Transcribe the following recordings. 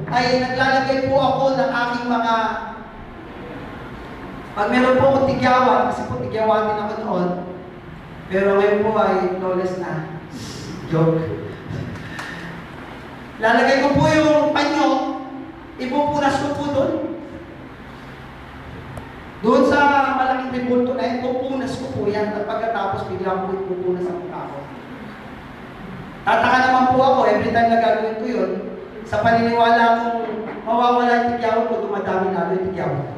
ay naglalagay po ako ng aking mga, pag meron po akong tigyawan, kasi po tigyawan din ako noon, pero ngayon po ay flawless na. Joke. Lalagay ko po yung panyo, ipupunas ko po doon. Doon sa malaking ribulto na yun, pupunas ko po yan. At pagkatapos, bigla po ipupunas ang mukha ko. Tataka naman po ako, every time na gagawin ko yun, sa paniniwala kong mawawala yung tigyawan ko, dumadami lalo yung tigyawan ko.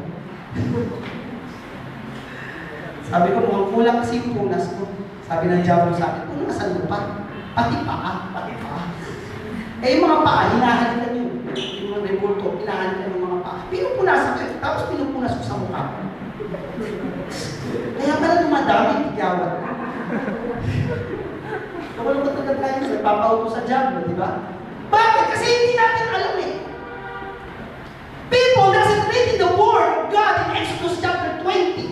Sabi ko, mukhang kulang kasi yung punas ko. Sabi ng diablo sa akin, punasan mo pa. Pati paa, pati paa. Eh, yung mga paa, hinahalikan yun. Yung mga ribulto, hinahalikan yung mga paa. Pinupunasan ko yun, tapos pinupunas ko sa mukha ko. Kaya pala dumadami yung tigyawan. Nakulungkot na tayo, nagpapauto sa diablo, di ba? Bakit? Kasi hindi natin alam eh. People doesn't read in the Word of God in Exodus chapter 20.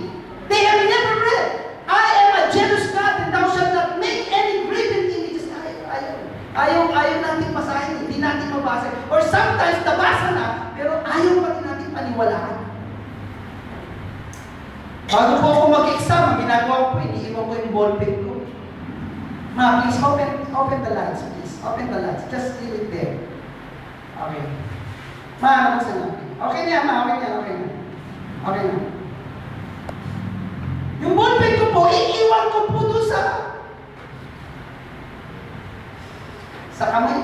They have never read, I am a jealous God and thou shalt not make any graven images. Ayaw natin basahin, hindi natin mabasa. Or sometimes, nabasa na, pero ayaw pa rin natin paniwalaan. Bago po ako mag-exam, ang ginagawa ko po, iniiwan ko yung ballpen ko. Ma, please open the lights, please. Open the lights. Just leave it there. Okay. Ma, buksan natin. Okay na, ma. Okay na. Okay na. Yung ballpen ko po, iiwan ko po doon sa kamay.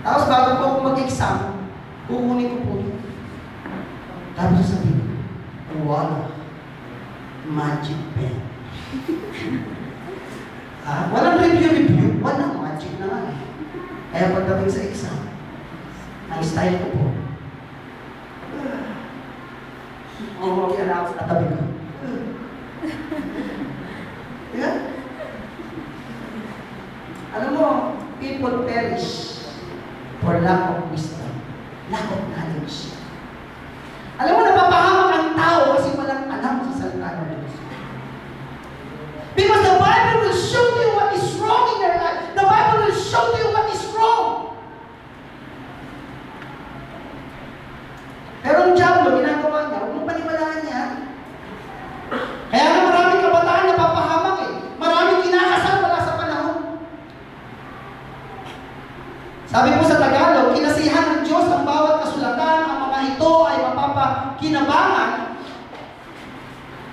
Tapos bago po ako mag-exam, kukunin ko po. Tapos sabihin, wala. Magic pen. Walang review. Walang magic na nga. Kaya pagdating sa exam, ang style ko po, okay na ako sa katabi ko. Yeah? Alam mo, people perish for lack of wisdom, lack of knowledge. Alam mo, napapahamak ang tao kasi walang alam sa salita ng Diyos. Because the Bible will show you what is wrong in your life. The Bible will show you what is wrong. Pero ang diablo, ginagawa niya, huwag mong paniwalaan niya. Kaya nga maraming kabataan napapahamak eh. Maraming kinakasal wala sa panahon. Sabi po sa Tagalog, kinasihan ng Diyos ang bawat kasulatan, ang mga ito ay mapapakinabangan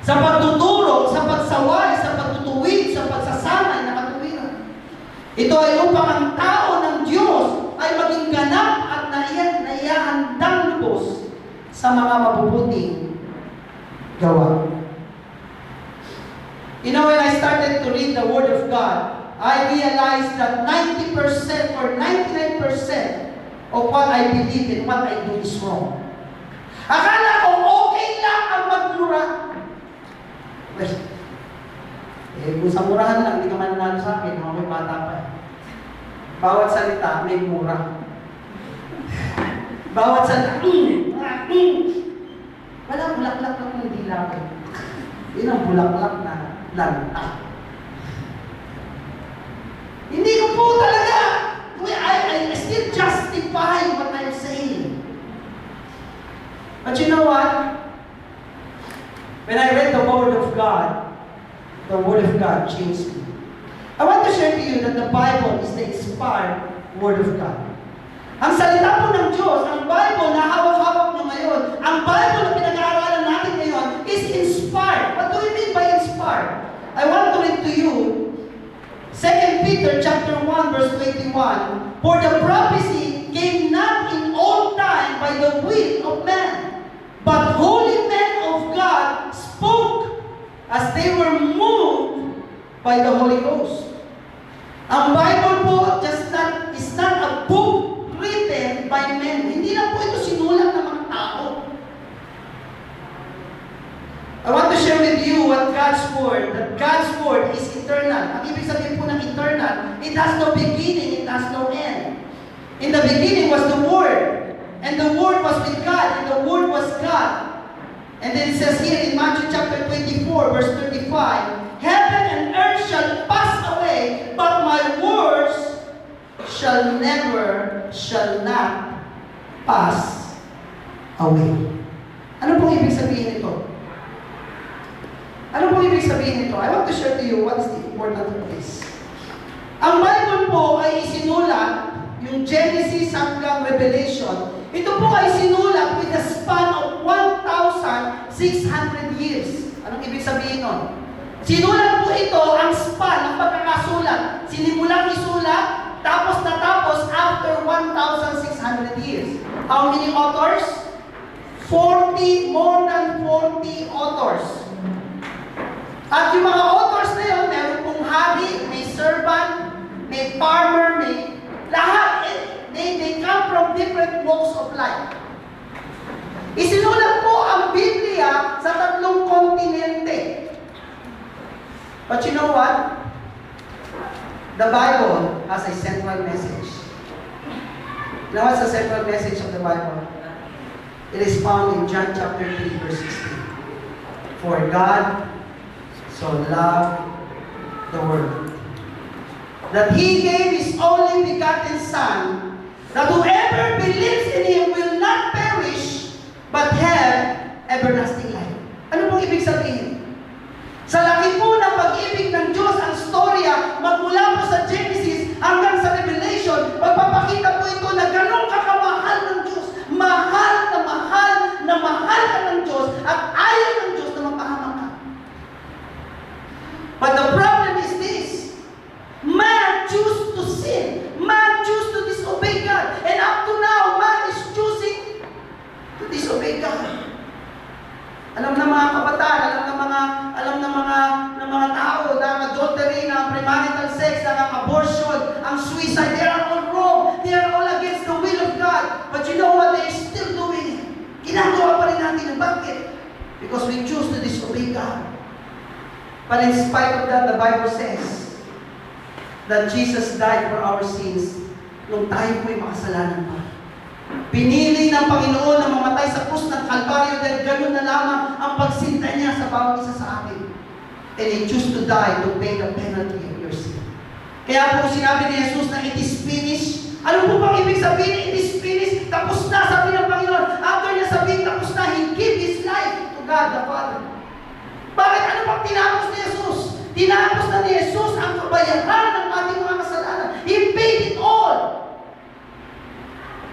sa pagtuturo, sa pagsaway, sa pagtutuwid, sa pagsasanay na katuwiran. Ito ay upang ang tao ng Diyos ay maging ganap at naiahandang lubos sa mga mabubuting gawa. You know, when I started to read the Word of God, I realized that 90% or 99% of what I believe and what I do is wrong. Akala ko okay lang ang magmura. Kung sa murahan lang, hindi ka mananalo sa akin, mga may bata pa. Bawat salita, may mura. Bawat salita, walang bulaklak lang ng dila ko. Yun ang bulaklak na lanta. Hindi ko po talaga, I still justify what I'm saying. But you know what? When I read the Word of God changed me. I want to share to you that the Bible is the inspired Word of God. Ang salita po ng Diyos, ang Bible na hawak-hawak mo ngayon, ang Bible na pinag-aaralan natin ngayon is inspired. What do we mean by inspired? I want to read to you 2 Peter chapter 1 verse 21. For the prophecy came not in old time by the will of man, but holy men of God spoke as they were moved by the Holy Ghost. Ang Bible po is not a book written by men. Hindi lang po ito sinulat ng mga tao. I want to share with you what God's Word, that God's Word is eternal. Ang ibig sabihin po ng eternal, it has no beginning, it has no end. In the beginning was the Word, and the Word was with God, and the Word was God. And then it says here in Matthew chapter 24, verse 35, Heaven and earth shall pass away, but my words shall not pass away. Ano pong ibig sabihin nito? Ano pong ibig sabihin nito? I want to share to you what is the importance of this. Ang Bible po ay isinulat, yung Genesis hanggang Revelation, ito po ay sinulat with a span of 1,600 years. Anong ibig sabihin nun? Sinulat po ito ang span ng pagkakasulat. Sinimulang isulat, tapos natapos after 1,600 years. How many authors? 40, more than 40 authors. At yung mga authors na yun, meron pong hari, may servant, may farmer, may lahat. They come from different walks of life. Isinulat po ang Biblia sa 3 kontinente. But you know what? The Bible has a central message. You know what's the central message of the Bible? It is found in John chapter 3, verse 16. For God so loved the world, that He gave His only begotten Son, that whoever believes in Him will not perish, but have everlasting life. Ano pong ibig sabihin? Sa laki po ng pag-ibig ng Diyos, ang storya, magmula po sa Genesis hanggang sa Revelation, magpapakita po ito na ganun kakamahal ng Diyos. Mahal na mahal na mahal ka ng Diyos at ayaw ng Diyos na mapahamak ka. But the problem is this: man choose to sin. Man choose to disobey God. And up to now, man is choosing to disobey God. Alam ng mga kabataan, alam ng mga tao na ang adultery, na ang premarital sex, na ang abortion, ang suicide, they are all wrong. They are all against the will of God. But you know what? They are still doing it. Ginagawa pa rin natin. Bakit? Because we choose to disobey God. But in spite of that, the Bible says that Jesus died for our sins nung tayo po'y makasalanan pa. Pinili ng Panginoon na mamatay sa krus ng Kalbaryo dahil ganun na lamang ang pagsinta niya sa bawat isa sa atin. And He chose to die to pay the penalty of your sin. Kaya po sinabi ni Jesus na it is finished. Ano po bang ibig sabihin? It is finished. Tapos na, sabi ng Panginoon. After niya sabihin, tapos na, He gave His life to God the Father. Bakit? Ano pang tinapos ni Jesus? Tinapos na ni Jesus ang kabayaran ng ating mga kasalanan. He paid it all.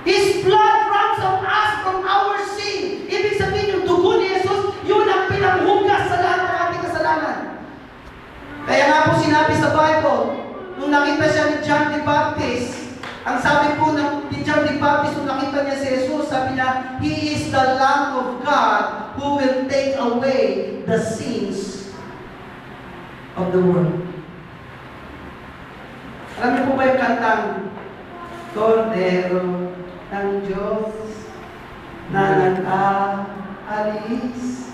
His blood ransomed us from our sin. Ibig sabihin, yung dugo ni Jesus, yun ang pinanghugas sa lahat ng ating kasalanan. Kaya nga po sinabi sa Bible, nung nakita siya ni John the Baptist, ang sabi po ni John the Baptist, nung nakita niya si Jesus, sabi niya, He is the Lamb of God who will take away the sins of the world. Alam niyo po ba yung kantang Cordero ng Diyos na nag-aalis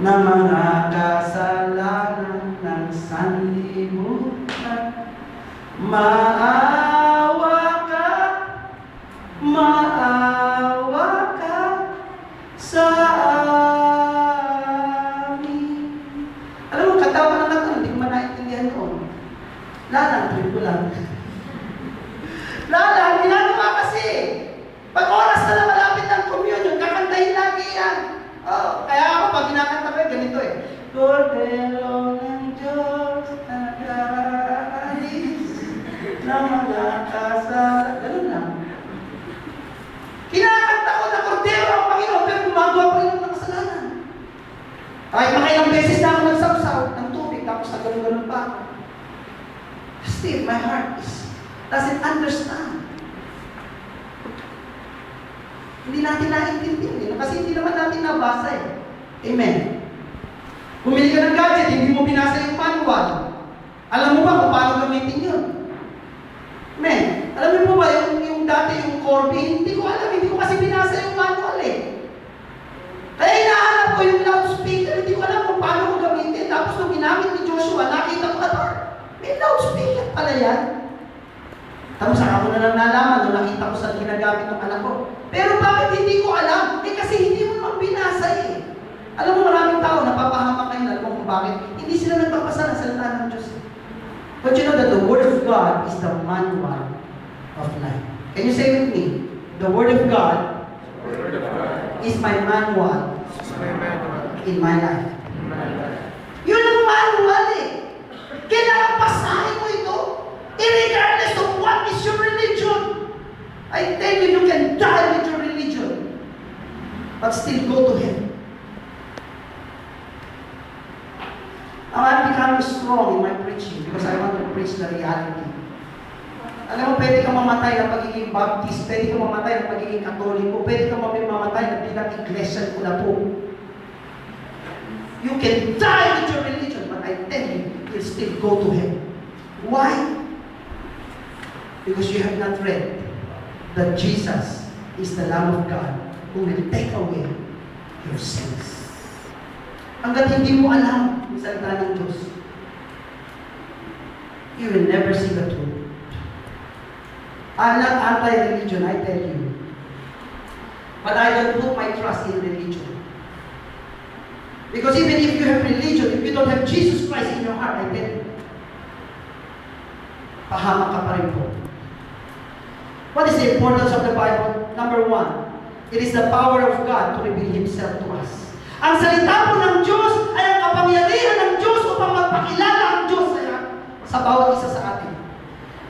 ng mga kasalanan ng sanlibutan? Maawa ka sa amin. Alam mo, katawa na lang, hindi ko man naintindihan ko. Lalang, trip ko lang. Lalang, ginagawa kasi. Pag oras na lang malapit ng communion, kakantahin lagi yan. Oh, kaya ako, pag kinakanta ko, ganito eh. Cordero ng Diyos, nag-aalis ng mga kasalanan. Ganun lang. Kinakanta ko na Cordero ang Panginoon, pero gumagawa pa rin ng mga kasalanan. Kahit makailang beses na ako nagsawsaw ng tubig, tapos na ganun-ganun pa ako. Still, my heart doesn't understand. Hindi natin naiintindihan kasi hindi naman natin nabasa eh. Amen. Bumili ka ng gadget, hindi mo binasa yung manual. Alam mo ba kung paano gamitin yun? Amen. Alam mo ba yung dati yung Corby? Hindi ko alam, hindi ko kasi binasa yung manual eh. Kaya hinahanap ko yung loudspeaker, hindi ko alam kung paano ko gamitin. Tapos nung ginamit ni Joshua, nakita ko may loudspeaker pala yan. Tapos saka ko na lang nalaman nung nakita ko sa ginagamit ng anak ko. Pero bakit hindi ko alam? Eh kasi hindi mo naman binasa eh. Alam mo, maraming tao napapahamak kayo, alam mo kung bakit? Hindi sila nagpapasa ng salita ng Diyos. But you know that the Word of God is the manual of life. Can you say with me? The Word of God Word of God is my manual is my manual in my life. in my life. Yun ang manual eh. Kailangan basahin mo ito. Irregardless of what is your religion. I tell you, you can die with your religion, but still go to heaven. Now I'm becoming strong in my preaching because I want to preach the reality. Alam mo, pwede kang mamatay ng pagiging Baptist, pwede kang mamatay ng pagiging Katoliko, pwede kang mamatay ng bilang Iglesia ko na po. You can die with your religion, but I tell you, you'll still go to heaven. Why? Because you have not read that Jesus is the Lamb of God who will take away your sins. Hanggat hindi mo alam ang salita ng Diyos, you will never see the truth. I'm not anti-religion, I tell you. But I don't put my trust in religion. Because even if you have religion, if you don't have Jesus Christ in your heart, I tell you, pahamak ka pa rin po. What is the importance of the Bible? Number one, it is the power of God to reveal Himself to us. Ang salita po ng Diyos ay ang kapangyarihan ng Diyos upang magpakilala ang Diyos sa bawat isa sa atin.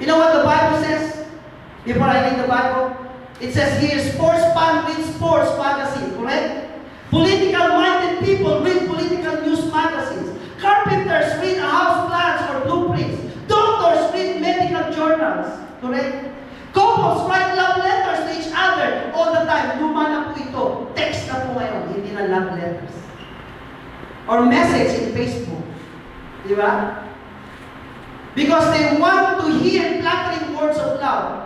You know what the Bible says? Before I read the Bible, it says here, sports fan read sports magazine, correct? Political-minded people read political news magazines. Carpenters read house plans or blueprints. Doctors read medical journals, correct? Couples write love letters to each other all the time. Luma na po ito. Text na po ngayon, hindi na love letters. Or message in Facebook. Di ba? Because they want to hear flattering words of love.